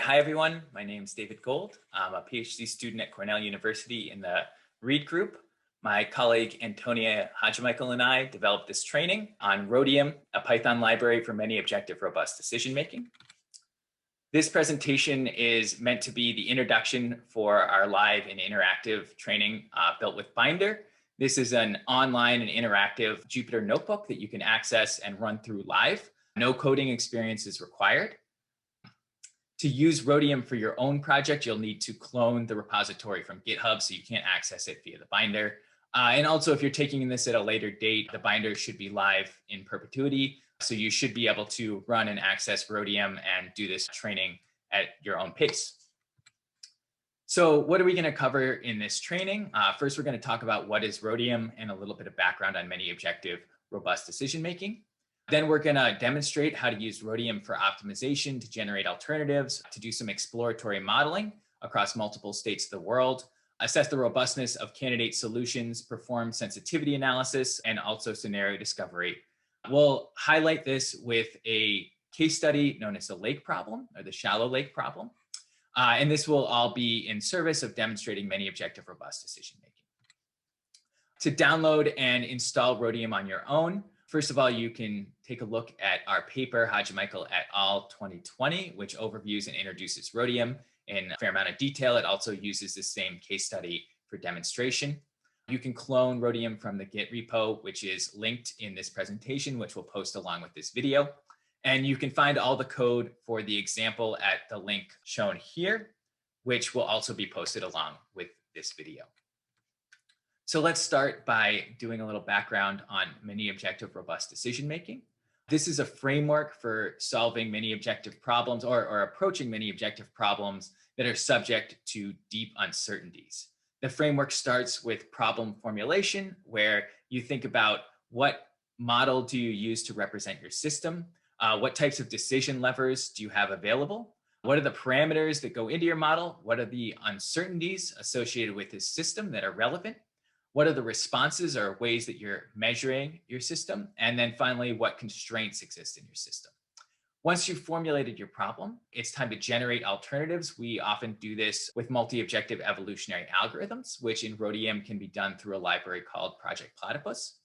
Hi everyone. My name is David Gold. I'm a PhD student at Cornell University in the READ group. My colleague Antonia Hajimichael and I developed this training on Rhodium, a Python library for many objective robust decision making. This presentation is meant to be the introduction for our live and interactive training built with Binder. This is an online and interactive Jupyter notebook that you can access and run through live. No coding experience is required. To use Rhodium for your own project, you'll need to clone the repository from GitHub, so you can't access it via the Binder. And also, if you're taking this at a later date, the Binder should be live in perpetuity. So you should be able to run and access Rhodium and do this training at your own pace. So what are we going to cover in this training? First, we're going to talk about what is Rhodium and a little bit of background on many objective robust decision making. Then we're going to demonstrate how to use Rhodium for optimization to generate alternatives, to do some exploratory modeling across multiple states of the world, assess the robustness of candidate solutions, perform sensitivity analysis, and also scenario discovery. We'll highlight this with a case study known as the lake problem or the shallow lake problem. And this will all be in service of demonstrating many objective robust decision making. To download and install Rhodium on your own, first of all, you can take a look at our paper, Hajimichael et al. 2020, which overviews and introduces Rhodium in a fair amount of detail. It also uses the same case study for demonstration. You can clone Rhodium from the Git repo, which is linked in this presentation, which we'll post along with this video. And you can find all the code for the example at the link shown here, which will also be posted along with this video. So let's start by doing a little background on many objective robust decision making. This is a framework for solving many objective problems or approaching many objective problems that are subject to deep uncertainties. The framework starts with problem formulation, where you think about what model do you use to represent your system? What types of decision levers do you have available? What are the parameters that go into your model? What are the uncertainties associated with this system that are relevant? What are the responses or ways that you're measuring your system? And then finally, what constraints exist in your system? Once you've formulated your problem, it's time to generate alternatives. We often do this with multi-objective evolutionary algorithms, which in Rhodium can be done through a library called Project Platypus.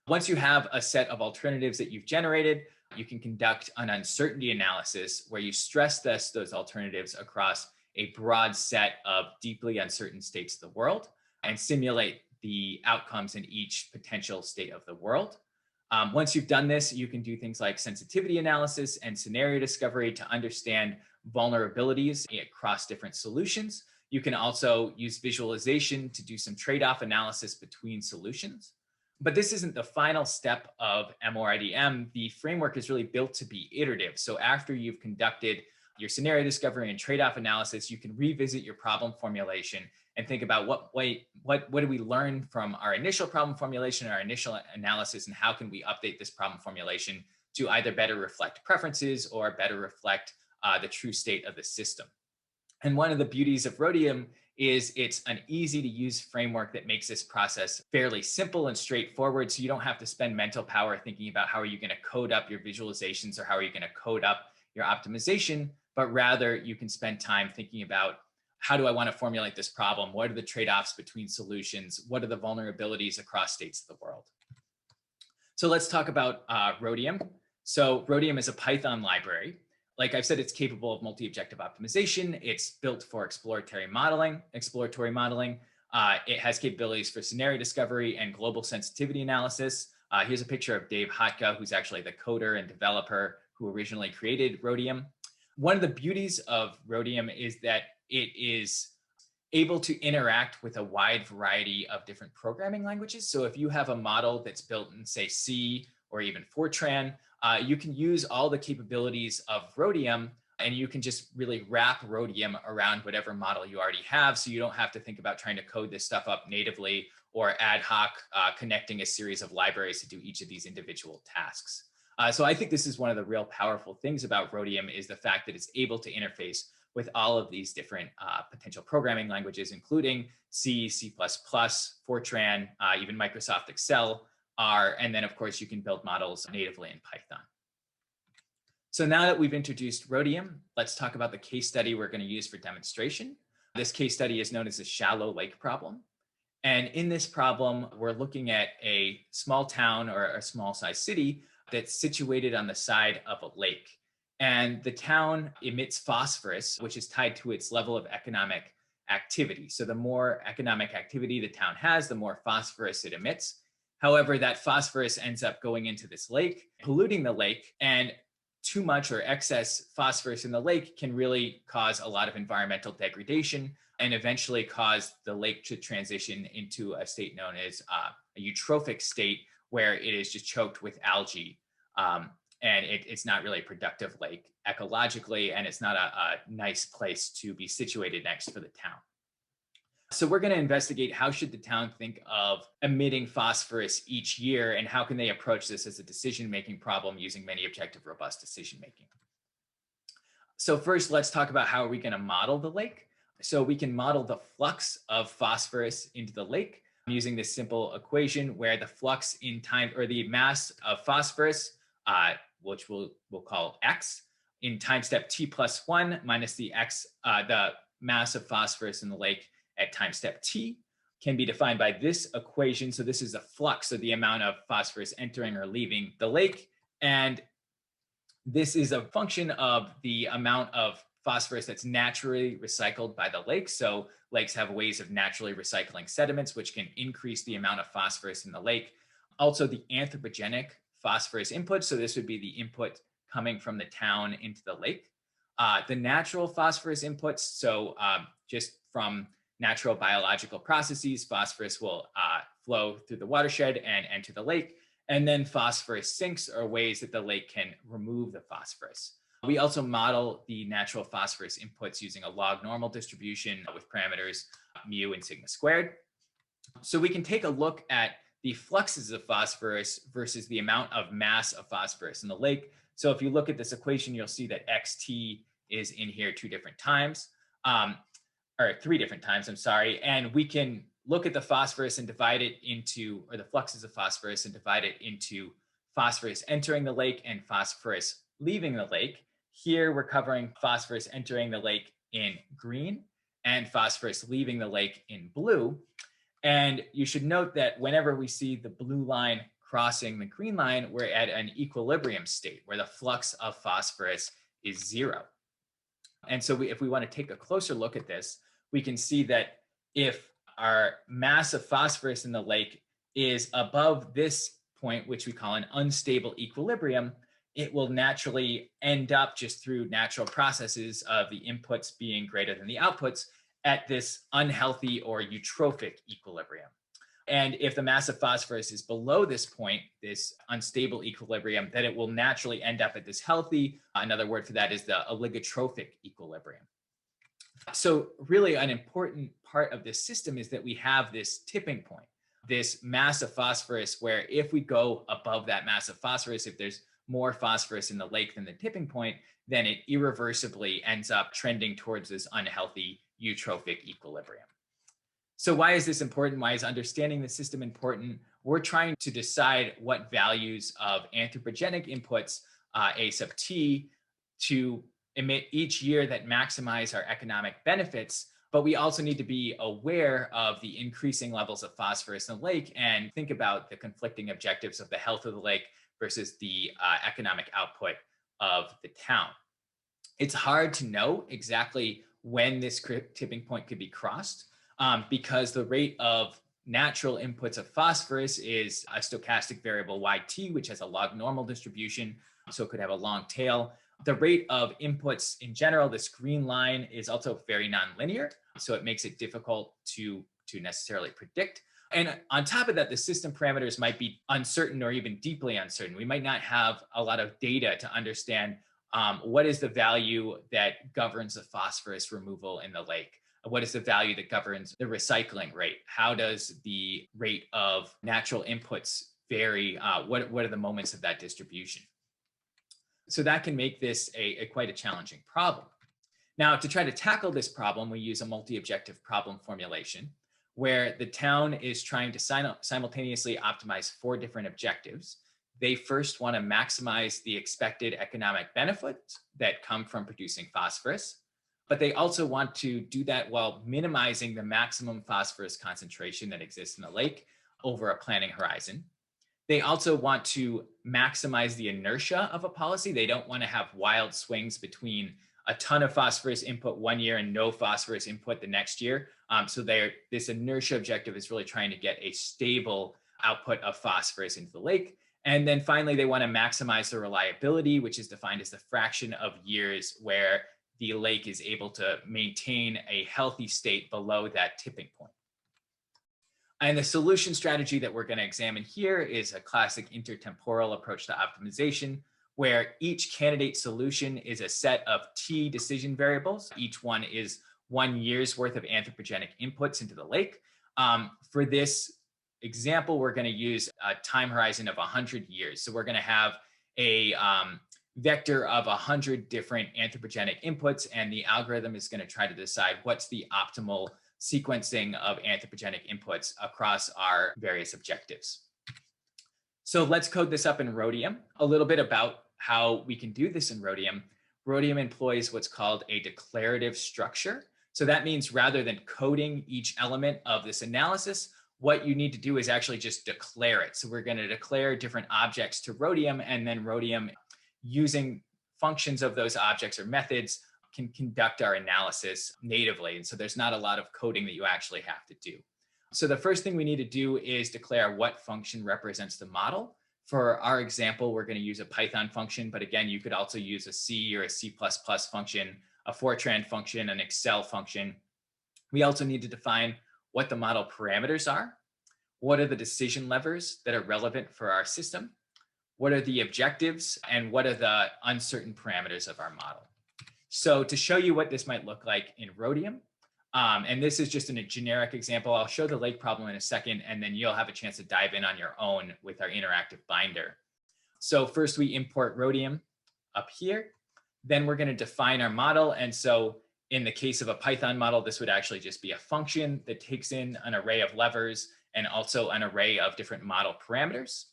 Once you have a set of alternatives that you've generated, you can conduct an uncertainty analysis where you stress test those alternatives across a broad set of deeply uncertain states of the world and simulate the outcomes in each potential state of the world. Once you've done this, you can do things like sensitivity analysis and scenario discovery to understand vulnerabilities across different solutions. You can also use visualization to do some trade-off analysis between solutions. But this isn't the final step of MORDM. The framework is really built to be iterative. So after you've conducted your scenario discovery and trade-off analysis, you can revisit your problem formulation and think about what do we learn from our initial problem formulation, our initial analysis, and how can we update this problem formulation to either better reflect preferences or better reflect the true state of the system. And one of the beauties of Rhodium is it's an easy to use framework that makes this process fairly simple and straightforward. So you don't have to spend mental power thinking about how are you going to code up your visualizations or how are you going to code up your optimization, but rather you can spend time thinking about how do I want to formulate this problem? What are the trade-offs between solutions? What are the vulnerabilities across states of the world? So let's talk about Rhodium. So Rhodium is a Python library. Like I've said, it's capable of multi-objective optimization. It's built for exploratory modeling. It has capabilities for scenario discovery and global sensitivity analysis. Here's a picture of Dave Hotka, who's actually the coder and developer who originally created Rhodium. One of the beauties of Rhodium is that it is able to interact with a wide variety of different programming languages. So if you have a model that's built in, say, C or even Fortran, you can use all the capabilities of Rhodium, and you can just really wrap Rhodium around whatever model you already have. So you don't have to think about trying to code this stuff up natively or ad hoc connecting a series of libraries to do each of these individual tasks. So I think this is one of the real powerful things about Rhodium is the fact that it's able to interface with all of these different potential programming languages, including C, C++, Fortran, even Microsoft Excel, R, and then of course you can build models natively in Python. So now that we've introduced rhodium, let's talk about the case study we're going to use for demonstration. This case study is known as the shallow lake problem. And in this problem, we're looking at a small town or a small sized city that's situated on the side of a lake. And the town emits phosphorus, which is tied to its level of economic activity. So the more economic activity the town has, the more phosphorus it emits. However, that phosphorus ends up going into this lake, polluting the lake, and too much or excess phosphorus in the lake can really cause a lot of environmental degradation and eventually cause the lake to transition into a state known as a eutrophic state, where it is just choked with algae. And it's not really a productive lake ecologically, and it's not a nice place to be situated next for the town. So we're going to investigate how should the town think of emitting phosphorus each year, and how can they approach this as a decision-making problem using many objective, robust decision-making. So first, let's talk about how are we going to model the lake. So we can model the flux of phosphorus into the lake using this simple equation where the flux in time, or the mass of phosphorus, which we'll call x, in time step t+1 minus the mass of phosphorus in the lake at time step t, can be defined by this equation. So this is a flux of the amount of phosphorus entering or leaving the lake. And this is a function of the amount of phosphorus that's naturally recycled by the lake. So lakes have ways of naturally recycling sediments, which can increase the amount of phosphorus in the lake. Also, the anthropogenic phosphorus input. So this would be the input coming from the town into the lake. The natural phosphorus inputs. So just from natural biological processes, phosphorus will flow through the watershed and enter the lake. And then phosphorus sinks are ways that the lake can remove the phosphorus. We also model the natural phosphorus inputs using a log normal distribution with parameters mu and sigma squared. So we can take a look at the fluxes of phosphorus versus the amount of mass of phosphorus in the lake. So if you look at this equation, you'll see that xt is in here 2 different times, or 3 different times, I'm sorry. And we can look at the phosphorus and divide it into, or the fluxes of phosphorus and divide it into phosphorus entering the lake and phosphorus leaving the lake. Here we're covering phosphorus entering the lake in green and phosphorus leaving the lake in blue. And you should note that whenever we see the blue line crossing the green line, we're at an equilibrium state where the flux of phosphorus is 0. And so if we want to take a closer look at this, we can see that if our mass of phosphorus in the lake is above this point, which we call an unstable equilibrium, it will naturally end up, just through natural processes of the inputs being greater than the outputs, at this unhealthy or eutrophic equilibrium. And if the mass of phosphorus is below this point, this unstable equilibrium, then it will naturally end up at this healthy. Another word for that is the oligotrophic equilibrium. So really an important part of this system is that we have this tipping point, this mass of phosphorus, where if we go above that mass of phosphorus, if there's more phosphorus in the lake than the tipping point, then it irreversibly ends up trending towards this unhealthy eutrophic equilibrium. So why is this important? Why is understanding the system important? We're trying to decide what values of anthropogenic inputs, A sub t, to emit each year that maximize our economic benefits. But we also need to be aware of the increasing levels of phosphorus in the lake and think about the conflicting objectives of the health of the lake versus the economic output of the town. It's hard to know exactly when this tipping point could be crossed because the rate of natural inputs of phosphorus is a stochastic variable yt, which has a log normal distribution, so it could have a long tail. The rate of inputs in general, this green line, is also very nonlinear, so it makes it difficult to necessarily predict. And on top of that, the system parameters might be uncertain or even deeply uncertain. We might not have a lot of data to understand what is the value that governs the phosphorus removal in the lake? What is the value that governs the recycling rate? How does the rate of natural inputs vary? What are the moments of that distribution? So that can make this quite a challenging problem. Now, to try to tackle this problem, we use a multi-objective problem formulation where the town is trying to simultaneously optimize 4 different objectives. they first want to maximize the expected economic benefits that come from producing phosphorus, but they also want to do that while minimizing the maximum phosphorus concentration that exists in the lake over a planning horizon. They also want to maximize the inertia of a policy. They don't want to have wild swings between a ton of phosphorus input one year and no phosphorus input the next year. So this inertia objective is really trying to get a stable output of phosphorus into the lake. And then finally, they want to maximize the reliability, which is defined as the fraction of years where the lake is able to maintain a healthy state below that tipping point. And the solution strategy that we're going to examine here is a classic intertemporal approach to optimization, where each candidate solution is a set of T decision variables. Each one is 1 year's worth of anthropogenic inputs into the lake. For this example, we're going to use a time horizon of 100 years. So we're going to have a vector of 100 different anthropogenic inputs, and the algorithm is going to try to decide what's the optimal sequencing of anthropogenic inputs across our various objectives. So let's code this up in Rhodium. A little bit about how we can do this in Rhodium. Rhodium employs what's called a declarative structure. So that means rather than coding each element of this analysis, what you need to do is actually just declare it. So we're going to declare different objects to Rhodium, and then Rhodium, using functions of those objects or methods, can conduct our analysis natively. And so there's not a lot of coding that you actually have to do. So the first thing we need to do is declare what function represents the model. For our example, we're going to use a Python function, but again, you could also use a C or a C++ function, a Fortran function, an Excel function. We also need to define what the model parameters are. What are the decision levers that are relevant for our system? What are the objectives? And what are the uncertain parameters of our model? So to show you what this might look like in Rhodium, and this is just in a generic example, I'll show the lake problem in a second, and then you'll have a chance to dive in on your own with our interactive binder. So first we import Rhodium up here. Then we're going to define our model. And so in the case of a Python model, this would actually just be a function that takes in an array of levers and also an array of different model parameters.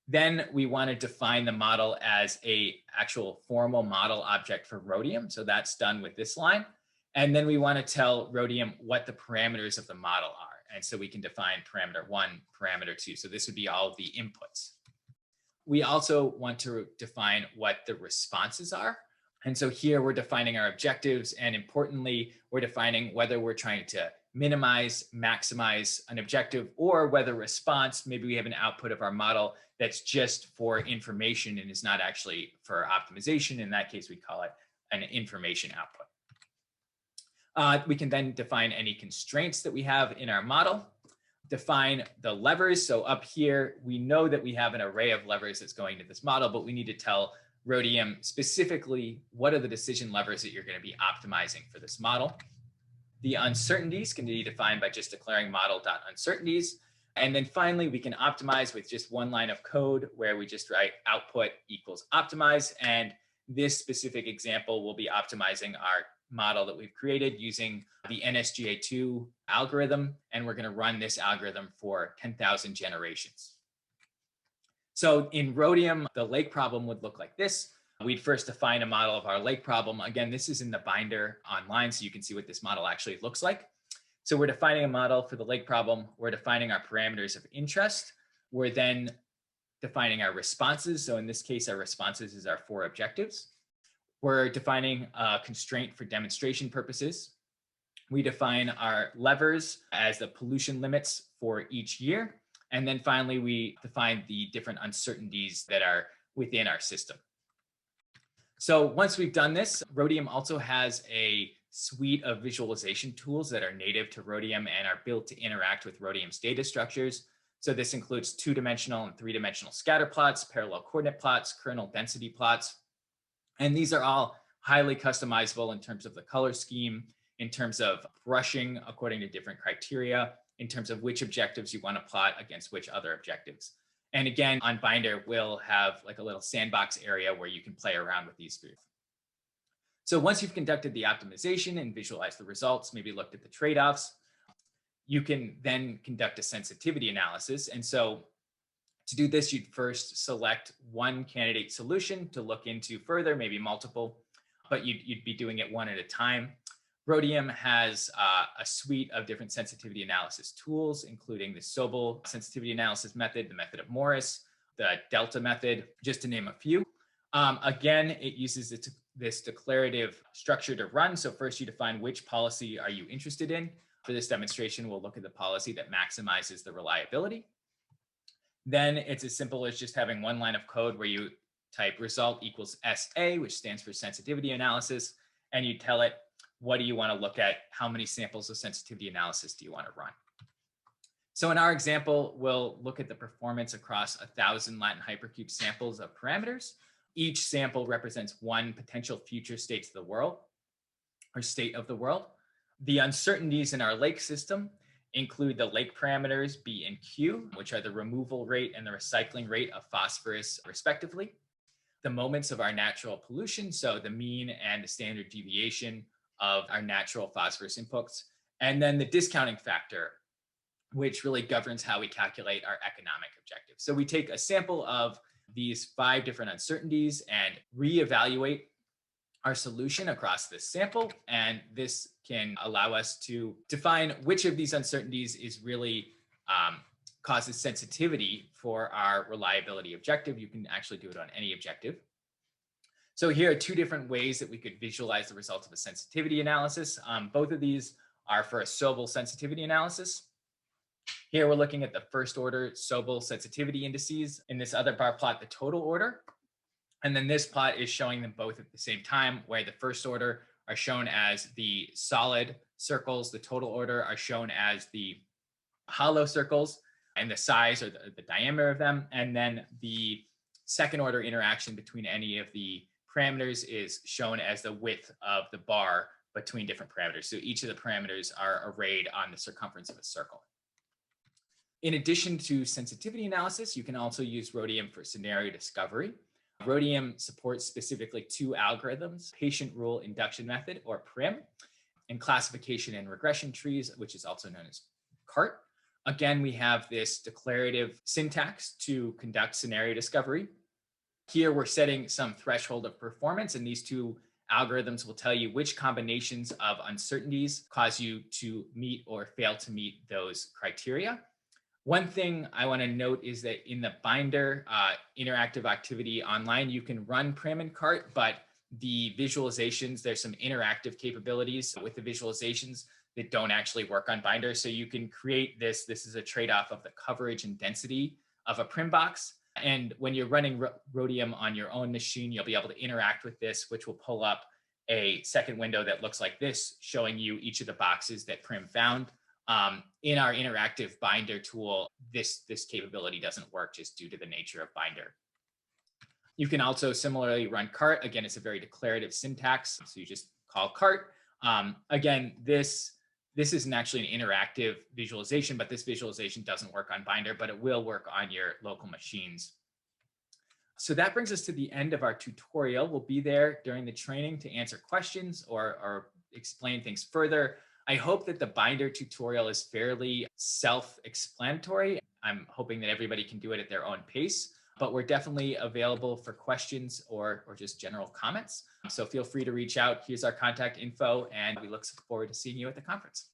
Then we want to define the model as an actual formal model object for Rhodium. So that's done with this line. And then we want to tell Rhodium what the parameters of the model are. And so we can define parameter 1, parameter 2. So this would be all of the inputs. We also want to define what the responses are. And so here we're defining our objectives. And importantly, we're defining whether we're trying to minimize, maximize an objective, or whether response, maybe we have an output of our model that's just for information and is not actually for optimization. In that case, we call it an information output. We can then define any constraints that we have in our model, define the levers. So up here, we know that we have an array of levers that's going to this model, but we need to tell Rhodium specifically what are the decision levers that you're going to be optimizing for this model. The uncertainties can be defined by just declaring model.uncertainties. And then finally, we can optimize with just one line of code where we just write output equals optimize. And this specific example will be optimizing our model that we've created using the NSGA2 algorithm. And we're going to run this algorithm for 10,000 generations. So in Rhodium, the lake problem would look like this. We'd first define a model of our lake problem. Again, this is in the binder online, so you can see what this model actually looks like. So we're defining a model for the lake problem. We're defining our parameters of interest. We're then defining our responses. So in this case, our responses is our 4 objectives. We're defining a constraint for demonstration purposes. We define our levers as the pollution limits for each year. And then finally, we define the different uncertainties that are within our system. So once we've done this, Rhodium also has a suite of visualization tools that are native to Rhodium and are built to interact with Rhodium's data structures. So this includes 2-dimensional and 3-dimensional scatter plots, parallel coordinate plots, kernel density plots. And these are all highly customizable in terms of the color scheme, in terms of brushing according to different criteria, in terms of which objectives you want to plot against which other objectives. And again, on Binder, we'll have like a little sandbox area where you can play around with these groups. So once you've conducted the optimization and visualized the results, maybe looked at the trade-offs, you can then conduct a sensitivity analysis. And so To do this, you'd first select one candidate solution to look into further, maybe multiple, but you'd be doing it one at a time. Rhodium has a suite of different sensitivity analysis tools, including the Sobel sensitivity analysis method, the method of Morris, the Delta method, just to name a few. Again, it uses this declarative structure to run. So first you define which policy are you interested in. For this demonstration, we'll look at the policy that maximizes the reliability. Then it's as simple as just having one line of code where you type result equals SA, which stands for sensitivity analysis, and you tell it, what do you want to look at? How many samples of sensitivity analysis do you want to run? So in our example, we'll look at the performance across 1,000 Latin hypercube samples of parameters. Each sample represents one potential future state of the world, or state of the world. The uncertainties in our lake system include the lake parameters B and Q, which are the removal rate and the recycling rate of phosphorus, respectively. The moments of our natural pollution, so the mean and the standard deviation of our natural phosphorus inputs, and then the discounting factor, which really governs how we calculate our economic objective. So we take a sample of these 5 different uncertainties and reevaluate our solution across this sample. And this can allow us to define which of these uncertainties is really causes sensitivity for our reliability objective. You can actually do it on any objective. So here are 2 different ways that we could visualize the results of a sensitivity analysis. Both of these are for a Sobel sensitivity analysis. Here we're looking at the first order Sobel sensitivity indices. In this other bar plot, the total order. And then this plot is showing them both at the same time, where the first order are shown as the solid circles, the total order are shown as the hollow circles, and the size or the diameter of them. And then the second order interaction between any of the parameters is shown as the width of the bar between different parameters. So each of the parameters are arrayed on the circumference of a circle. In addition to sensitivity analysis, you can also use Rhodium for scenario discovery. Rhodium supports specifically 2 algorithms, patient rule induction method, or PRIM, and classification and regression trees, which is also known as CART. Again, we have this declarative syntax to conduct scenario discovery. Here we're setting some threshold of performance, and these 2 algorithms will tell you which combinations of uncertainties cause you to meet or fail to meet those criteria. One thing I want to note is that in the Binder interactive activity online, you can run PRIM and CART, but the visualizations, there's some interactive capabilities with the visualizations that don't actually work on Binder. So you can create this. This is a trade-off of the coverage and density of a PRIM box. And when you're running Rhodium on your own machine, you'll be able to interact with this, which will pull up a second window that looks like this, showing you each of the boxes that PRIM found. In our interactive Binder tool, this capability doesn't work just due to the nature of Binder. You can also similarly run CART. Again, it's a very declarative syntax, so you just call CART. Again, this isn't actually an interactive visualization, but this visualization doesn't work on Binder, but it will work on your local machines. So that brings us to the end of our tutorial. We'll be there during the training to answer questions or explain things further. I hope that the Binder tutorial is fairly self-explanatory. I'm hoping that everybody can do it at their own pace, but we're definitely available for questions or just general comments. So feel free to reach out. Here's our contact info, and we look forward to seeing you at the conference.